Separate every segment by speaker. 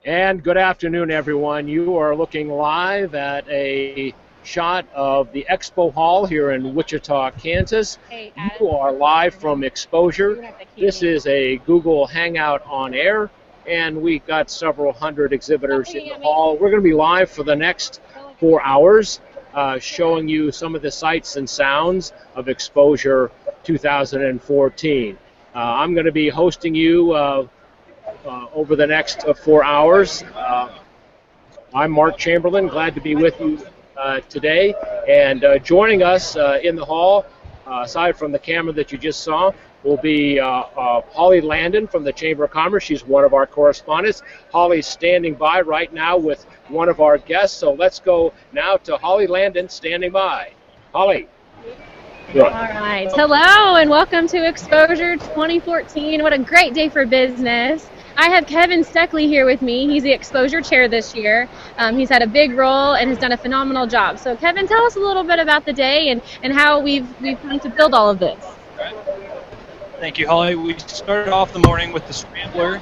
Speaker 1: And good afternoon, everyone. You are looking live at a shot of the Expo Hall here in Wichita, Kansas. You are live from Exposure. This is a Google Hangout on air, and we've got several hundred exhibitors in the hall. We're going to be live for the next 4 hours, showing you some of the sights and sounds of Exposure 2014. I'm going to be hosting you over the next 4 hours. I'm Mark Chamberlain, glad to be with you today. And joining us in the hall, aside from the camera that you just saw, will be Holly Landon from the Chamber of Commerce. She's one of our correspondents. Holly's standing by right now with one of our guests. So let's go now to Holly Landon standing by. Holly.
Speaker 2: All right. Hello and welcome to Exposure 2014. What a great day for business. I have Kevin Steckley here with me. He's the Exposure Chair this year. He's had a big role and has done a phenomenal job. So Kevin, tell us a little bit about the day and how we've come to build all of this.
Speaker 3: Thank you, Holly. We started off the morning with the Scrambler.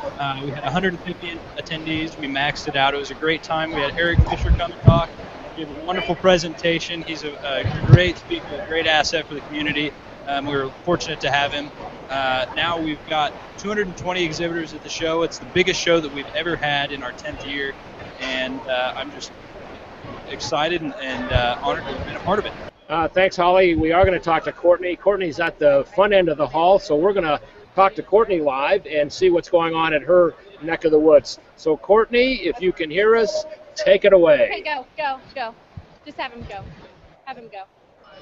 Speaker 3: We had 150 attendees. We maxed it out. It was a great time. We had Eric Fisher come and talk. He gave a wonderful presentation. He's a great speaker, a great asset for the community. We were fortunate to have him. Now we've got 220 exhibitors at the show. It's the biggest show that we've ever had in our 10th year, and I'm just excited and honored to have been a part of it.
Speaker 1: Thanks, Holly. We are going to talk to Courtney. Courtney's at the front end of the hall, so we're going to talk to Courtney live and see what's going on at her neck of the woods. So, Courtney, if you can hear us, take it away.
Speaker 4: Okay, go. Just have him go. Have him go.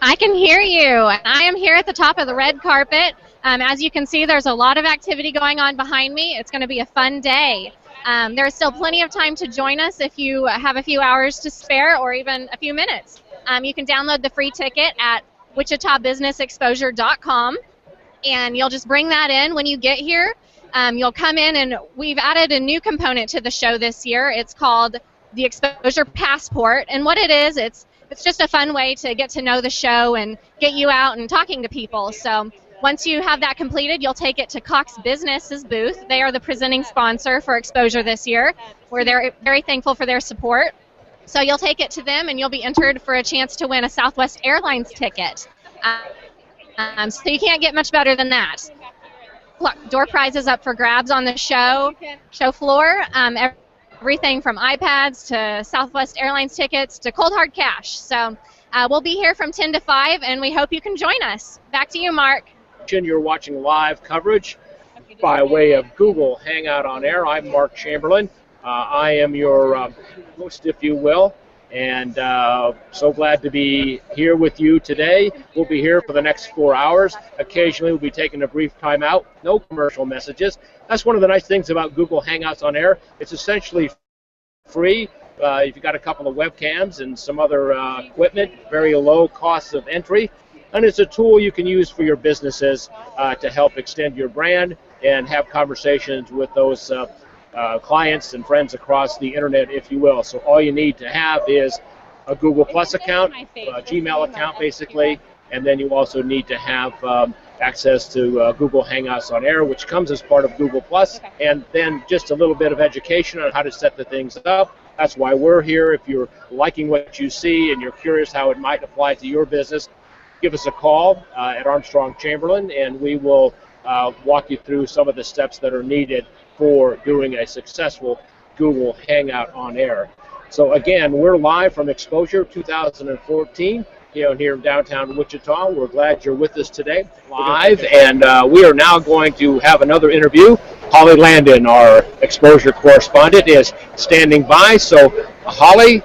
Speaker 2: I can hear you. I am here at the top of the red carpet. As you can see, there's a lot of activity going on behind me. It's going to be a fun day. There's still plenty of time to join us if you have a few hours to spare or even a few minutes. You can download the free ticket at wichitabusinessexposure.com, and you'll just bring that in when you get here. You'll come in, and we've added a new component to the show this year. It's called the Exposure Passport, and what it is, it's just a fun way to get to know the show and get you out and talking to people. So once you have that completed, you'll take it to Cox Business's booth. They are the presenting sponsor for Exposure this year. We're very thankful for their support. So you'll take it to them, and you'll be entered for a chance to win a Southwest Airlines ticket. So you can't get much better than that. Look, door prizes up for grabs on the show floor. Everything from iPads to Southwest Airlines tickets to cold hard cash. So we'll be here from 10 to 5, and we hope you can join us. Back to you, Mark.
Speaker 1: You're watching live coverage by way of Google Hangout on air. I'm Mark Chamberlain. I am your host, if you will, and so glad to be here with you today. We'll be here for the next 4 hours. Occasionally, we'll be taking a brief time out. No commercial messages. That's one of the nice things about Google Hangouts on air. It's essentially free. If you've got a couple of webcams and some other equipment, very low costs of entry. And it's a tool you can use for your businesses to help extend your brand and have conversations with those clients and friends across the internet, if you will. So all you need to have is a Google Plus account, a Gmail account basically, and then you also need to have access to Google Hangouts on air, which comes as part of Google Plus, and then just a little bit of education on how to set the things up. That's why we're here. If you're liking what you see and you're curious how it might apply to your business, give us a call at Armstrong Chamberlain, and we will walk you through some of the steps that are needed for doing a successful Google Hangout on air. So again, we're live from Exposure 2014 here in downtown Wichita. We're glad you're with us today live, and we are now going to have another interview. Holly Landon, our Exposure correspondent, is standing by. So Holly,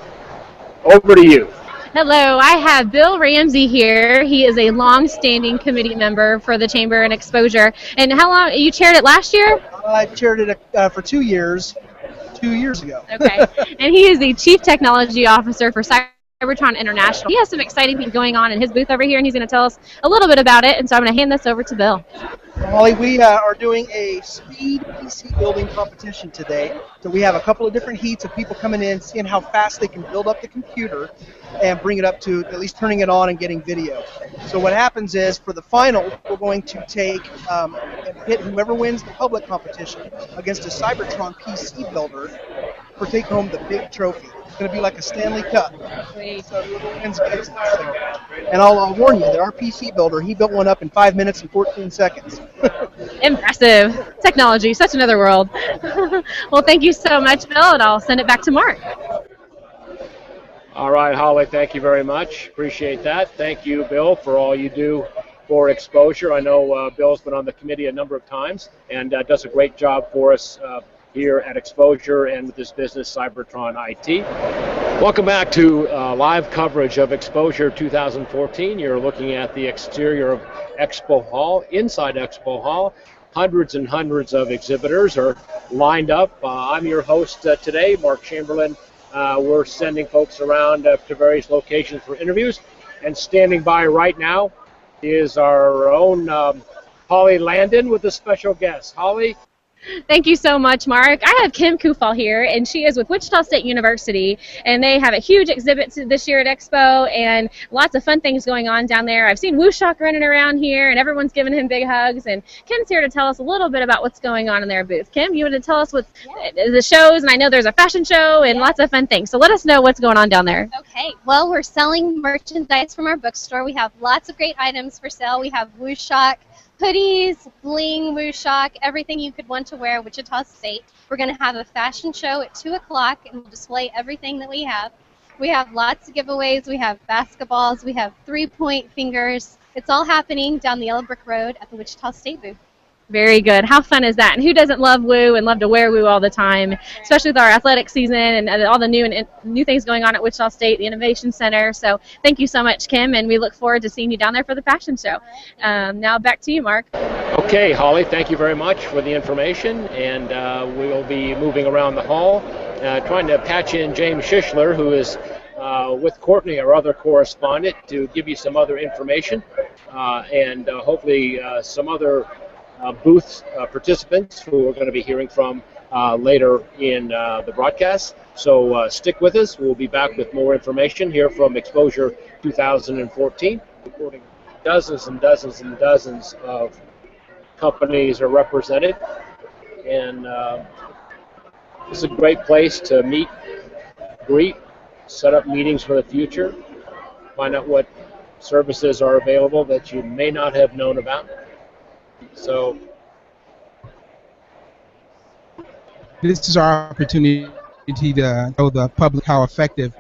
Speaker 1: over to you.
Speaker 2: Hello, I have Bill Ramsey here. He is a long-standing committee member for the Chamber and Exposure. And how long, you chaired it last year?
Speaker 5: I chaired it for 2 years, 2 years ago.
Speaker 2: Okay, and he is the Chief Technology Officer for Cybertron International. He has some exciting things going on in his booth over here, and he's going to tell us a little bit about it, and so I'm going to hand this over to Bill.
Speaker 5: Holly, we are doing a speed PC building competition today. So we have a couple of different heats of people coming in, seeing how fast they can build up the computer and bring it up to at least turning it on and getting video. So what happens is, for the final, we're going to take and hit whoever wins the public competition against a Cybertron PC builder for take home the big trophy. It's going to be like a Stanley Cup. So whoever wins gets it. So, and I'll warn you that our PC builder, he built one up in 5 minutes and 14 seconds.
Speaker 6: Impressive. Technology, such another world. Well, thank you so much, Bill, and I'll send it back to Mark.
Speaker 1: All right, Holly, thank you very much. Appreciate that. Thank you, Bill, for all you do for exposure. I know Bill's been on the committee a number of times and does a great job for us here at Exposure and with this business, Cybertron IT. Welcome back to live coverage of Exposure 2014. You're looking at the exterior of Expo Hall. Inside Expo Hall, hundreds and hundreds of exhibitors are lined up. I'm your host today, Mark Chamberlain. We're sending folks around to various locations for interviews. And standing by right now is our own Holly Landon with a special guest. Holly?
Speaker 6: Thank you so much, Mark. I have Kim Kufal here, and she is with Wichita State University, and they have a huge exhibit this year at Expo, and lots of fun things going on down there. I've seen Wushock running around here, and everyone's giving him big hugs, and Kim's here to tell us a little bit about what's going on in their booth. Kim, you want to tell us what the shows, and I know there's a fashion show and lots of fun things, so let us know what's going on down there.
Speaker 2: Okay, well, we're selling merchandise from our bookstore. We have lots of great items for sale. We have Wushock hoodies, bling, Wushock, everything you could want to wear at Wichita State. We're going to have a fashion show at 2 o'clock, and we'll display everything that we have. We have lots of giveaways. We have basketballs. We have three-point fingers. It's all happening down the Yellow Brick Road at the Wichita State booth.
Speaker 6: Very good. How fun is that? And who doesn't love Woo and love to wear Woo all the time, especially with our athletic season and all the new things going on at Wichita State, the Innovation Center. So thank you so much, Kim, and we look forward to seeing you down there for the fashion show. Now back to you, Mark.
Speaker 1: Okay, Holly, thank you very much for the information, and we'll be moving around the hall, trying to patch in James Shishler, who is with Courtney, our other correspondent, to give you some other information and hopefully some other booth participants who we're going to be hearing from later in the broadcast. So stick with us. We'll be back with more information here from Exposure 2014. Reporting dozens and dozens and dozens of companies are represented. And this is a great place to meet, greet, set up meetings for the future, find out what services are available that you may not have known about. So
Speaker 7: this is our opportunity to show the public how effective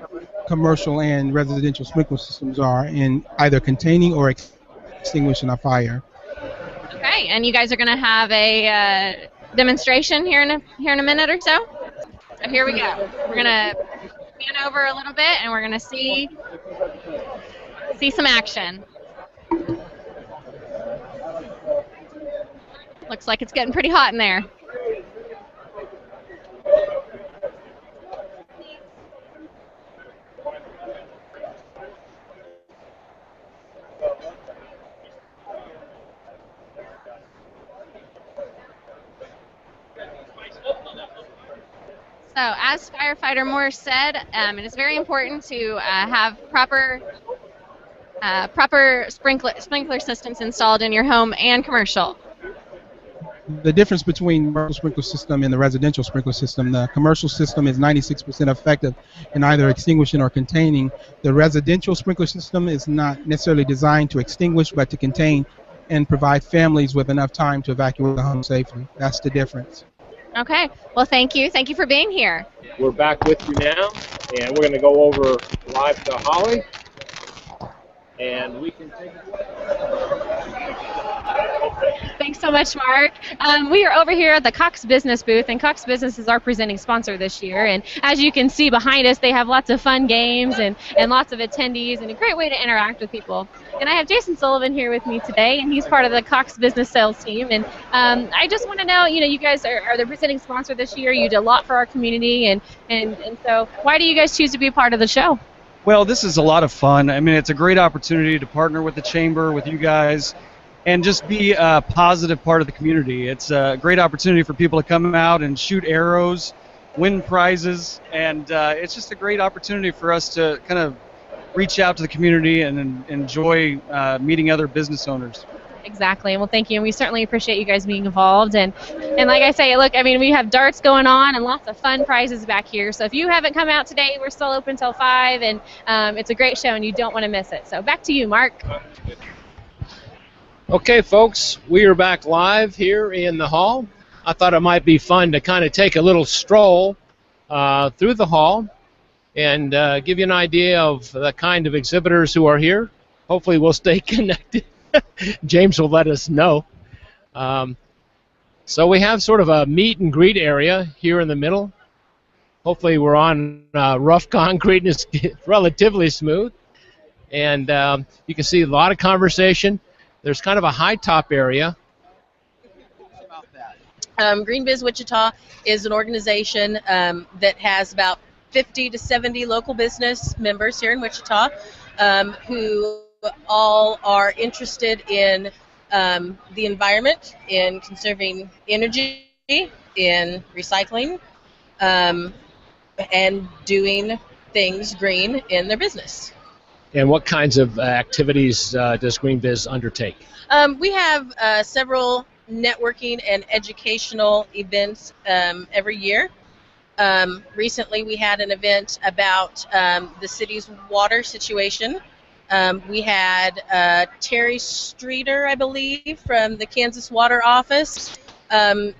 Speaker 7: commercial and residential sprinkler systems are in either containing or extinguishing a fire.
Speaker 2: Okay, and you guys are going to have a demonstration here in a minute or so. So here we go. We're going to pan over a little bit, and we're going to see some action. Looks like it's getting pretty hot in there. So, as Firefighter Moore said, it is very important to have proper sprinkler systems installed in your home and commercial.
Speaker 7: The difference between the commercial sprinkler system and the residential sprinkler system, the commercial system is 96% effective in either extinguishing or containing. The residential sprinkler system is not necessarily designed to extinguish, but to contain and provide families with enough time to evacuate the home safely. That's the difference.
Speaker 2: Okay. Well, thank you. Thank you for being here.
Speaker 1: we're back with you now, and we're going to go over live to Holly. And we can take
Speaker 6: Thanks so much, Mark. We are over here at the Cox Business booth, and Cox Business is our presenting sponsor this year. And as you can see behind us, they have lots of fun games and lots of attendees and a great way to interact with people. And I have Jason Sullivan here with me today, and he's part of the Cox Business sales team. And I just want to know, you guys are the presenting sponsor this year. You did a lot for our community, and so why do you guys choose to be a part of the show?
Speaker 8: Well, this is a lot of fun. I mean, it's a great opportunity to partner with the Chamber, with you guys, and just be a positive part of the community. It's a great opportunity for people to come out and shoot arrows, win prizes, and it's just a great opportunity for us to kind of reach out to the community and enjoy meeting other business owners.
Speaker 6: Exactly. Well, thank you, and we certainly appreciate you guys being involved. And like I say, look, I mean, we have darts going on and lots of fun prizes back here. So if you haven't come out today, we're still open till 5, and it's a great show, and you don't want to miss it. So back to you, Mark.
Speaker 1: Okay, folks, we are back live here in the hall. I thought it might be fun to kind of take a little stroll through the hall and give you an idea of the kind of exhibitors who are here. Hopefully we'll stay connected. James will let us know. So we have sort of a meet and greet area here in the middle. Hopefully we're on rough concrete and it's relatively smooth. And you can see a lot of conversation. There's kind of a high top area.
Speaker 9: GreenBiz Wichita is an organization that has about 50 to 70 local business members here in Wichita who all are interested in the environment, in conserving energy, in recycling, and doing things green in their business.
Speaker 1: And what kinds of activities does GreenBiz undertake?
Speaker 9: We have several networking and educational events every year. Recently we had an event about the city's water situation. We had Terry Streeter, I believe, from the Kansas Water Office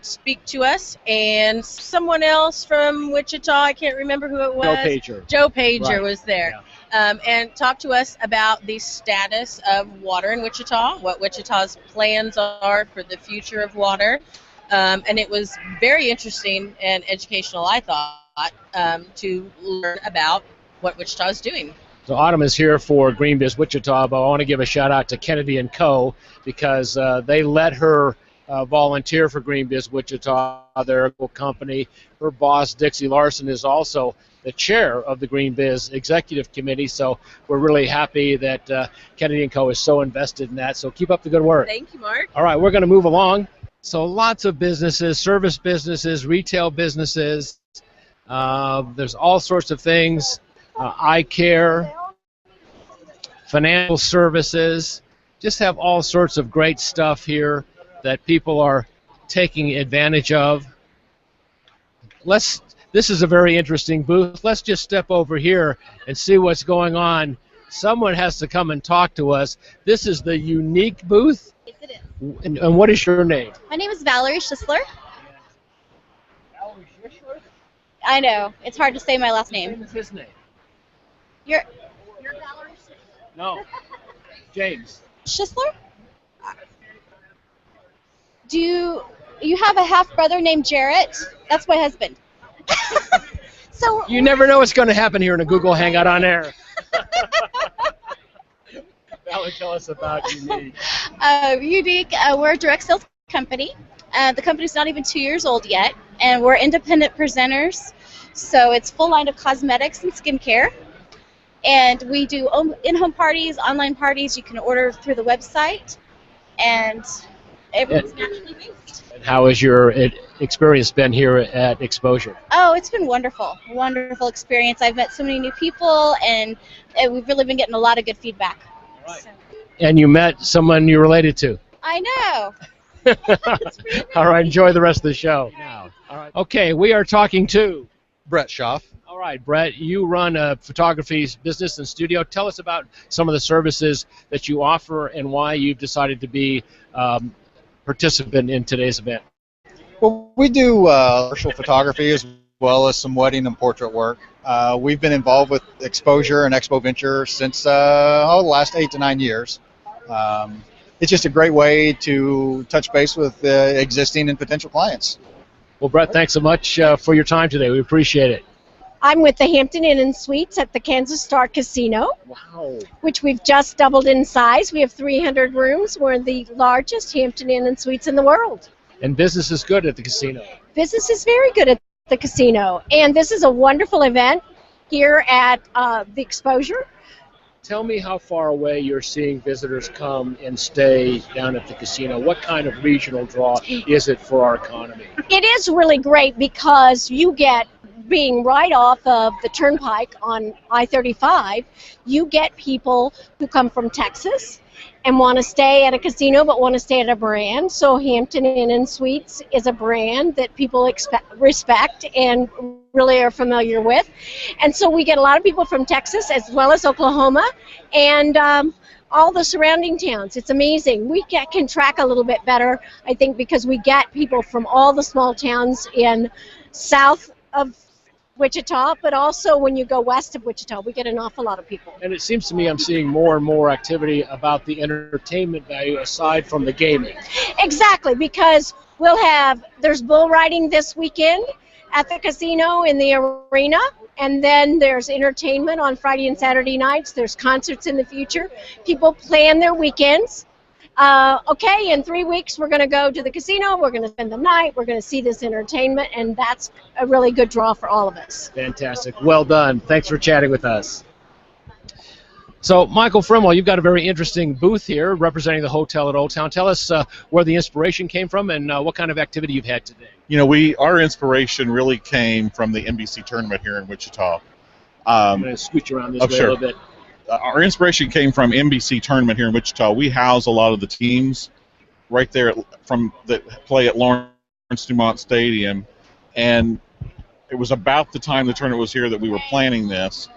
Speaker 9: speak to us, and someone else from Wichita, I can't remember who it was. Joe Pager was there. Yeah. And talk to us about the status of water in Wichita, what Wichita's plans are for the future of water. And it was very interesting and educational, I thought, to learn about what Wichita is doing.
Speaker 1: So Autumn is here for GreenBiz Wichita, but I want to give a shout out to Kennedy & Co. because they let her volunteer for GreenBiz Wichita, their company. Her boss, Dixie Larson, is also the chair of the GreenBiz Executive Committee, so we're really happy that Kennedy & Co. is so invested in that, so keep up the good work.
Speaker 9: Thank you, Mark.
Speaker 1: All right, we're going to move along. So lots of businesses, service businesses, retail businesses, there's all sorts of things, eye care, financial services, just have all sorts of great stuff here that people are taking advantage of. This is a very interesting booth. Let's just step over here and see what's going on. Someone has to come and talk to us. This is the unique booth.
Speaker 10: Yes, it is.
Speaker 1: And what is your name?
Speaker 10: My name is Valerie Schisler.
Speaker 1: Valerie Schisler?
Speaker 10: I know. It's hard to say my last name.
Speaker 1: What is his name?
Speaker 10: You're Valerie Schisler.
Speaker 1: No. James.
Speaker 10: Schisler? Do you have a half-brother named Jarrett? That's my husband. So
Speaker 1: you never know what's going to happen here in a Google Hangout on air. Valerie, tell us about Unique.
Speaker 10: Unique, we're a direct sales company. The company's not even 2 years old yet, and we're independent presenters. So it's full line of cosmetics and skincare. And we do in-home parties, online parties. You can order through the website, and everything's naturally based.
Speaker 1: And how has your experience been here at Exposure?
Speaker 10: Oh, it's been wonderful. Wonderful experience. I've met so many new people, and we've really been getting a lot of good feedback.
Speaker 1: Right. So. And you met someone you're related to.
Speaker 10: I know.
Speaker 1: All right, enjoy the rest of the show. Now. All right. Okay, we are talking to
Speaker 11: Brett Schaff.
Speaker 1: All right, Brett, you run a photography business and studio. Tell us about some of the services that you offer and why you've decided to be participant in today's event.
Speaker 11: Well, we do commercial photography as well as some wedding and portrait work. We've been involved with Exposure and Expo Venture since the last 8 to 9 years. It's just a great way to touch base with existing and potential clients.
Speaker 1: Well, Brett, thanks so much for your time today. We appreciate it.
Speaker 12: I'm with the Hampton Inn and Suites at the Kansas Star Casino,
Speaker 1: wow,
Speaker 12: which we've just doubled in size. We have 300 rooms. We're the largest Hampton Inn and Suites in the world.
Speaker 1: And business is good at the casino.
Speaker 12: Business is very good at the casino. And this is a wonderful event here at the Exposure
Speaker 1: Tell me how far away you're seeing visitors come and stay down at the casino. What kind of regional draw is it for our economy?
Speaker 12: It is really great because you get, being right off of the turnpike on I-35, you get people who come from Texas and want to stay at a casino but want to stay at a brand. So Hampton Inn & Suites is a brand that people respect and really are familiar with. And so we get a lot of people from Texas as well as Oklahoma and all the surrounding towns. It's amazing. We can track a little bit better, I think, because we get people from all the small towns in south of Wichita, but also when you go west of Wichita, we get an awful lot of people.
Speaker 1: And it seems to me I'm seeing more and more activity about the entertainment value aside from the gaming.
Speaker 12: Exactly, because there's bull riding this weekend at the casino in the arena, and then there's entertainment on Friday and Saturday nights. There's concerts in the future. People plan their weekends. Okay, in 3 weeks we're going to go to the casino, we're going to spend the night, we're going to see this entertainment, and that's a really good draw for all of us.
Speaker 1: Fantastic. Well done. Thanks for chatting with us. So, Michael Frimwell, you've got a very interesting booth here representing the hotel at Old Town. Tell us where the inspiration came from and what kind of activity you've had today.
Speaker 13: You know, our inspiration really came from the NBC tournament here in Wichita.
Speaker 1: I'm going to scooch around this way a little bit.
Speaker 13: Our inspiration came from NBC tournament here in Wichita. We house a lot of the teams right there that play at Lawrence Dumont Stadium, and it was about the time the tournament was here that we were planning this,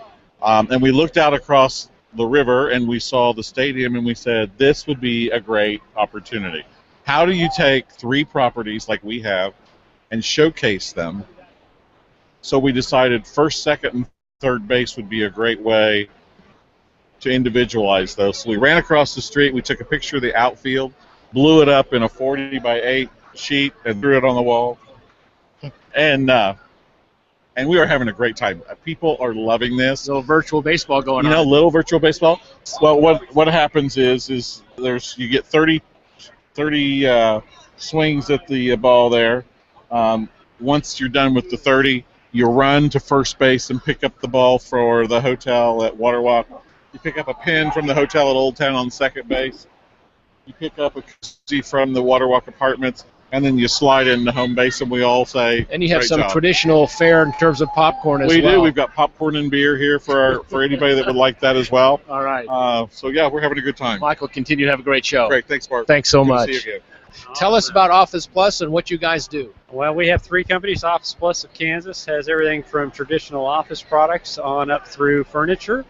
Speaker 13: and we looked out across the river and we saw the stadium and we said this would be a great opportunity. How do you take 3 properties like we have and showcase them? So we decided first, second, and third base would be a great way to individualize those. So we ran across the street, we took a picture of the outfield, blew it up in a 40 by 8 sheet and threw it on the wall. And we are having a great time. People are loving this.
Speaker 1: Little virtual baseball going on.
Speaker 13: You know, little virtual baseball. Well, what happens is you get 30 swings at the ball there. Once you're done with the 30, you run to first base and pick up the ball for the hotel at Waterwalk. You pick up a pin from the hotel at Old Town on second base. You pick up a koozie from the Waterwalk Apartments, and then you slide into home base, and we all say,
Speaker 1: and you have
Speaker 13: great
Speaker 1: some
Speaker 13: job.
Speaker 1: Traditional fare in terms of popcorn as well.
Speaker 13: We do. We've got popcorn and beer here for anybody that would like that as well.
Speaker 1: All right.
Speaker 13: So, yeah, we're having a good time.
Speaker 1: Michael, continue to have a great show.
Speaker 13: Great. Thanks, Bart.
Speaker 1: Thanks so
Speaker 13: Good
Speaker 1: much.
Speaker 13: to see you again.
Speaker 1: Tell us about Office Plus and what you guys do.
Speaker 14: Well, we have 3 companies. Office Plus of Kansas has everything from traditional office products on up through furniture.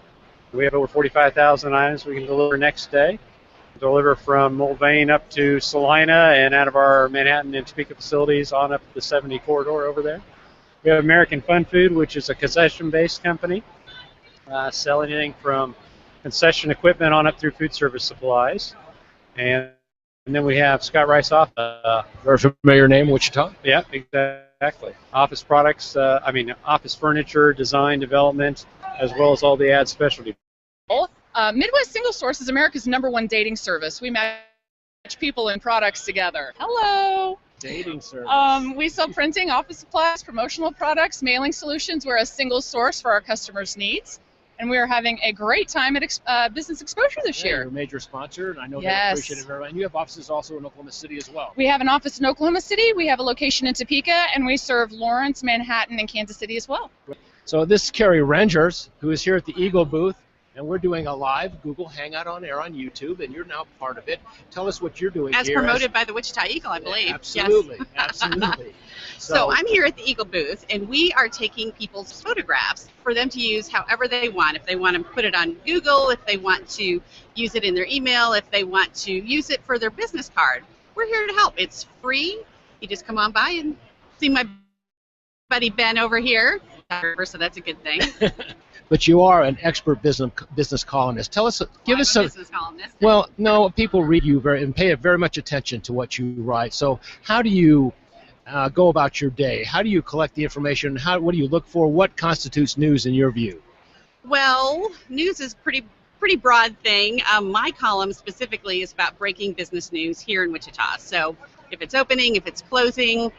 Speaker 14: We have over 45,000 items we can deliver next day. We deliver from Mulvane up to Salina and out of our Manhattan and Topeka facilities on up the 70 corridor over there. We have American Fun Food, which is a concession-based company, selling anything from concession equipment on up through food service supplies. And then we have Scott Rice Office.
Speaker 1: Very familiar name, Wichita.
Speaker 14: Yeah, exactly. Office products, office furniture, design, development, as well as all the ad specialty.
Speaker 15: Midwest Single Source is America's #1 dating service. We match people and products together. Hello.
Speaker 1: Dating service.
Speaker 15: We sell printing, office supplies, promotional products, mailing solutions. We're a single source for our customers' needs. And we are having a great time at Business Exposure this year.
Speaker 1: You're a major sponsor, and I know they
Speaker 15: Yes.
Speaker 1: appreciate it very much. And you have offices also in Oklahoma City as well.
Speaker 15: We have an office in Oklahoma City, we have a location in Topeka, and we serve Lawrence, Manhattan, and Kansas City as well.
Speaker 1: So this is Carrie Rangers, who is here at the Eagle booth, and we're doing a live Google Hangout on air on YouTube, and you're now part of it. Tell us what you're doing
Speaker 16: As
Speaker 1: here.
Speaker 16: promoted by the Wichita Eagle, I believe.
Speaker 1: Absolutely,
Speaker 16: Yes.
Speaker 1: absolutely.
Speaker 16: So I'm here at the Eagle booth, and we are taking people's photographs for them to use however they want. If they want to put it on Google, if they want to use it in their email, if they want to use it for their business card, we're here to help. It's free. You just come on by and see my buddy Ben over here. So that's a good thing.
Speaker 1: But you are an expert business columnist. Tell us, give us some.
Speaker 16: Business columnist.
Speaker 1: Well, no, people read you and pay very much attention to what you write. So how do you go about your day? How do you collect the information? What do you look for? What constitutes news in your view?
Speaker 16: Well, news is pretty broad thing. My column specifically is about breaking business news here in Wichita. So if it's opening, if it's closing,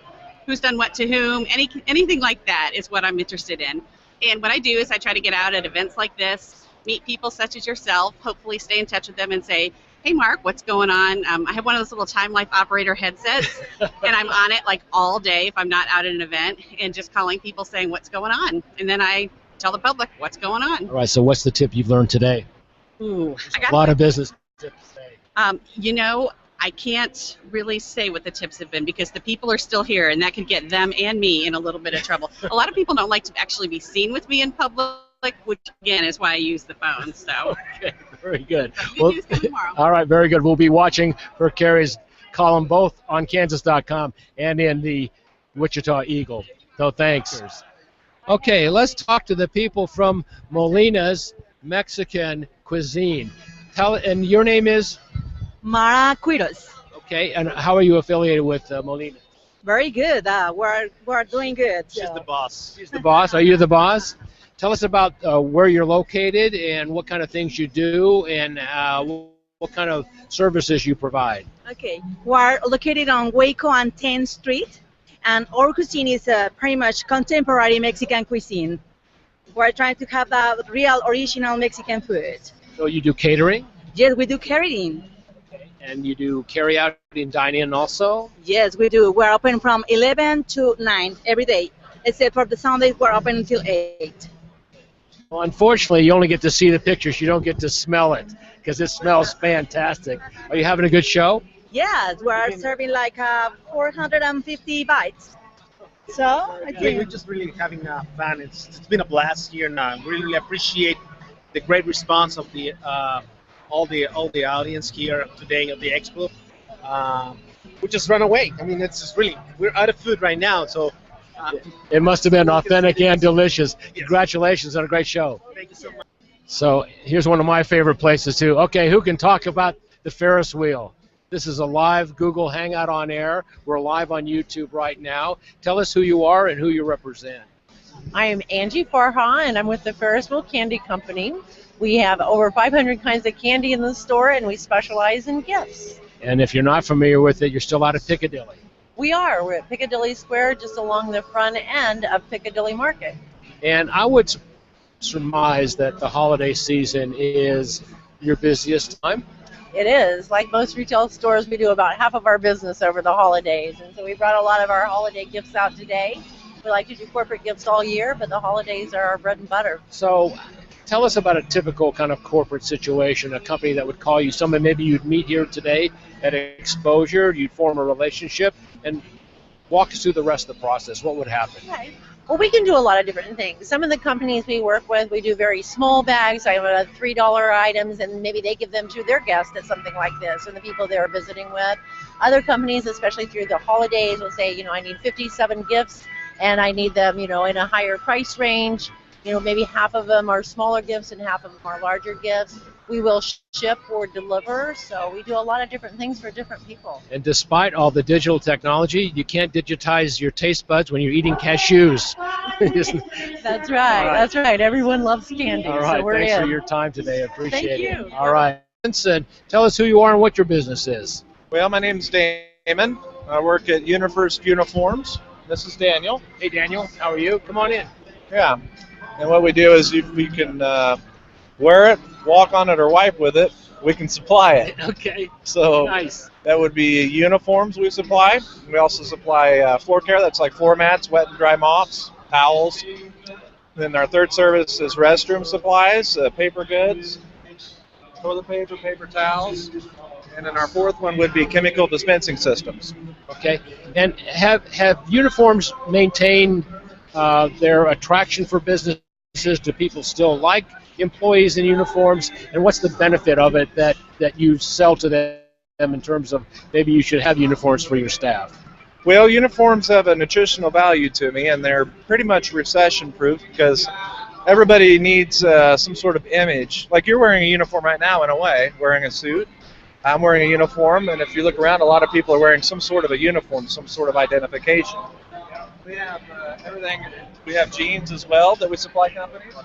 Speaker 16: who's done what to whom, anything like that is what I'm interested in. And what I do is I try to get out at events like this, meet people such as yourself, hopefully stay in touch with them and say, hey, Mark, what's going on? I have one of those little Time Life operator headsets, and I'm on it like all day if I'm not out at an event, and just calling people saying what's going on. And then I tell the public what's going on.
Speaker 1: All right, so what's the tip you've learned today?
Speaker 16: Ooh,
Speaker 1: A lot of business tips today.
Speaker 16: You know, I can't really say what the tips have been because the people are still here, and that could get them and me in a little bit of trouble. A lot of people don't like to actually be seen with me in public, which again is why I use the phone. So.
Speaker 1: Okay, very good.
Speaker 16: Good news for tomorrow.
Speaker 1: All right, very good. We'll be watching for Carrie's column both on Kansas.com and in the Wichita Eagle. So thanks. Okay, let's talk to the people from Molina's Mexican Cuisine. And your name is?
Speaker 17: Mara Quiros.
Speaker 1: Okay, and how are you affiliated with Molina?
Speaker 17: Very good. We're doing good.
Speaker 1: She's the boss. She's the boss. Are you the boss? Tell us about where you're located and what kind of things you do and what kind of services you provide.
Speaker 17: Okay, we're located on Waco and 10th Street, and our cuisine is pretty much contemporary Mexican cuisine. We're trying to have the real original Mexican food.
Speaker 1: So you do catering?
Speaker 17: Yes, we do catering.
Speaker 1: And you do carry out and dine in also?
Speaker 17: Yes, we do. We're open from 11 to 9 every day, except for the Sundays we're open until 8.
Speaker 1: Well, unfortunately, you only get to see the pictures. You don't get to smell it because it smells fantastic. Are you having a good show?
Speaker 17: Yes, we're serving like 450 bites. So I think
Speaker 18: we're just really having fun. It's been a blast here now. We really appreciate the great response of the all the audience here today at the expo. We just run away. I mean, it's just really we're out of food right now, so.
Speaker 1: It must have been authentic and delicious. Congratulations on a great show.
Speaker 18: Thank you so much.
Speaker 1: So here's one of my favorite places too. Okay, who can talk about the Ferris wheel? This is a live Google Hangout on air. We're live on YouTube right now. Tell us who you are and who you represent.
Speaker 19: I am Angie Farha, and I'm with the Ferris Wheel Candy Company. We have over 500 kinds of candy in the store, and we specialize in gifts.
Speaker 1: And if you're not familiar with it, you're still out of Piccadilly.
Speaker 19: We're at Piccadilly Square, just along the front end of Piccadilly Market.
Speaker 1: And I would surmise that the holiday season is your busiest time.
Speaker 19: It is. Like most retail stores, we do about half of our business over the holidays. And so we brought a lot of our holiday gifts out today. We like to do corporate gifts all year, but the holidays are our bread and butter.
Speaker 1: So tell us about a typical kind of corporate situation, a company that would call you, someone maybe you'd meet here today at Exposure, you'd form a relationship, and walk us through the rest of the process. What would happen?
Speaker 19: Okay. Well, we can do a lot of different things. Some of the companies we work with, we do very small bags, I have $3 items, and maybe they give them to their guests at something like this, and the people they're visiting with. Other companies, especially through the holidays, will say, I need 57 gifts, and I need them, in a higher price range. Maybe half of them are smaller gifts and half of them are larger gifts. We will ship or deliver, so we do a lot of different things for different people.
Speaker 1: And despite all the digital technology, you can't digitize your taste buds when you're eating cashews.
Speaker 19: That's right. That's right. Everyone loves candy,
Speaker 1: All right,
Speaker 19: so we're
Speaker 1: thanks
Speaker 19: in.
Speaker 1: for your time today. I appreciate it.
Speaker 19: Thank you.
Speaker 1: All right. Vincent, tell us who you are and what your business is.
Speaker 20: Well, my name's Damon. I work at Universe Uniforms. This is Daniel.
Speaker 1: Hey, Daniel. How are you? Come on in.
Speaker 20: Yeah. And what we do is if we can wear it, walk on it, or wipe with it, we can supply it.
Speaker 1: Okay.
Speaker 20: So
Speaker 1: nice.
Speaker 20: That would be uniforms we supply. We also supply floor care. That's like floor mats, wet and dry mops, towels. Then our third service is restroom supplies, paper goods, toilet paper, paper towels. And then our fourth one would be chemical dispensing systems.
Speaker 1: Okay. And have uniforms maintained their attraction for businesses? Do people still like employees in uniforms? And what's the benefit of it that you sell to them in terms of maybe you should have uniforms for your staff?
Speaker 20: Well, uniforms have a nutritional value to me, and they're pretty much recession-proof because everybody needs some sort of image. Like you're wearing a uniform right now in a way, wearing a suit. I'm wearing a uniform, and if you look around, a lot of people are wearing some sort of a uniform, some sort of identification. We have everything. We have jeans as well that we supply companies.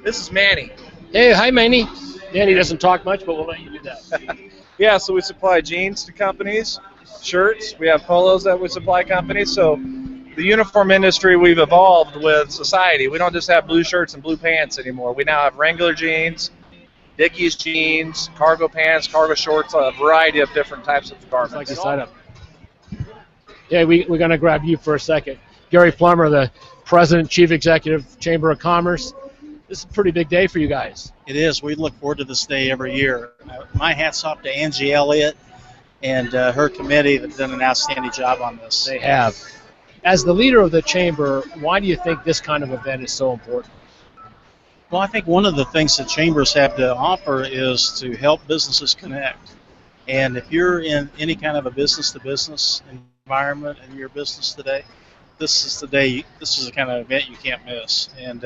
Speaker 20: This is Manny.
Speaker 1: Hey, hi, Manny. Manny doesn't talk much, but we'll let you do that.
Speaker 20: Yeah, so we supply jeans to companies, shirts. We have polos that we supply companies. So the uniform industry, we've evolved with society. We don't just have blue shirts and blue pants anymore. We now have Wrangler jeans, Dickies jeans, cargo pants, cargo shorts, a variety of different types of garments.
Speaker 1: Like to sign up. Yeah, we're going to grab you for a second. Gary Plummer, the President, Chief Executive, Chamber of Commerce. This is a pretty big day for you guys.
Speaker 21: It is. We look forward to this day every year. My hat's off to Angie Elliott and her committee that's done an outstanding job on this.
Speaker 1: They have. As the leader of the chamber, why do you think this kind of event is so important?
Speaker 21: Well, I think one of the things that chambers have to offer is to help businesses connect. And if you're in any kind of a business-to-business environment in your business today, this is the day. This is the kind of event you can't miss. And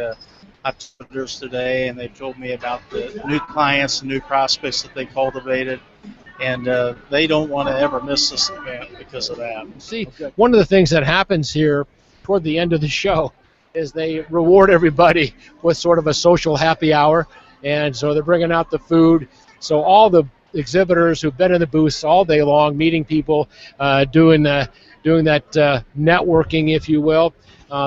Speaker 21: I've talked to others today, and they've told me about the new clients and new prospects that they cultivated, and they don't want to ever miss this event because of that.
Speaker 1: See, one of the things that happens here toward the end of the show is they reward everybody with sort of a social happy hour, and so they're bringing out the food. So all the exhibitors who've been in the booths all day long, meeting people, doing that networking, if you will,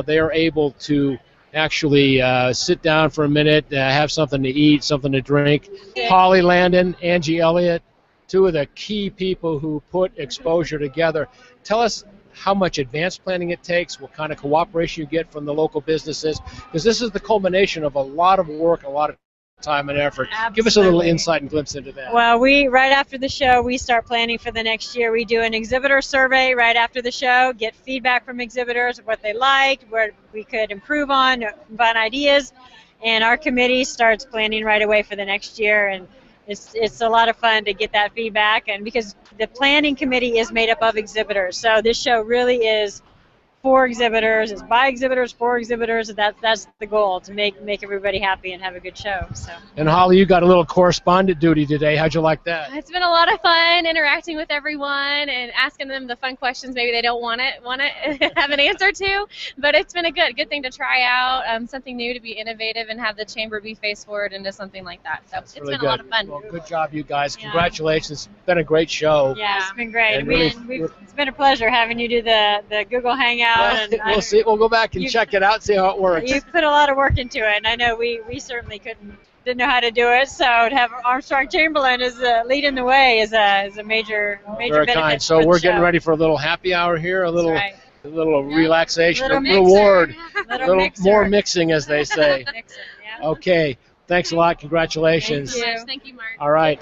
Speaker 1: they are able to actually sit down for a minute, have something to eat, something to drink. Holly Landon, Angie Elliott, two of the key people who put Exposure together. Tell us how much advanced planning it takes, what kind of cooperation you get from the local businesses, because this is the culmination of a lot of work, a lot of time and effort.
Speaker 22: Absolutely.
Speaker 1: Give us a little insight and glimpse into that.
Speaker 22: Well, right after the show, we start planning for the next year. We do an exhibitor survey right after the show, get feedback from exhibitors of what they liked, where we could improve on ideas, and our committee starts planning right away for the next year. And it's a lot of fun to get that feedback, and because the planning committee is made up of exhibitors, so this show really is for exhibitors, it's by exhibitors, for exhibitors, and that's the goal, to make everybody happy and have a good show. So.
Speaker 1: And Holly, you got a little correspondent duty today. How'd you like that?
Speaker 6: It's been a lot of fun interacting with everyone and asking them the fun questions maybe they don't want to have an answer to, but it's been a good thing to try out, something new, to be innovative and have the chamber be face forward into something like that. So it's
Speaker 1: Really
Speaker 6: been
Speaker 1: good.
Speaker 6: a lot of fun.
Speaker 1: Well, good job, you guys.
Speaker 6: Yeah.
Speaker 1: Congratulations. It's been a great show.
Speaker 22: Yeah, it's been great.
Speaker 1: And really-
Speaker 22: It's been a pleasure having you do the Google Hangout. And
Speaker 1: We'll see. We'll go back and check it out, see how it works.
Speaker 22: You put a lot of work into it, and I know we certainly didn't know how to do it. So to have Armstrong Chamberlain as leading the way is a major
Speaker 1: Very
Speaker 22: benefit.
Speaker 1: kind.
Speaker 22: for
Speaker 1: So
Speaker 22: the
Speaker 1: we're
Speaker 22: show.
Speaker 1: getting ready for a little happy hour here, a little relaxation,
Speaker 22: Little
Speaker 1: a
Speaker 22: mixer.
Speaker 1: reward,
Speaker 22: Little mixer.
Speaker 1: more mixing, as they say.
Speaker 22: Mixer, yeah.
Speaker 1: Okay. Thanks a lot. Congratulations.
Speaker 6: Thank you, Mark.
Speaker 1: All right.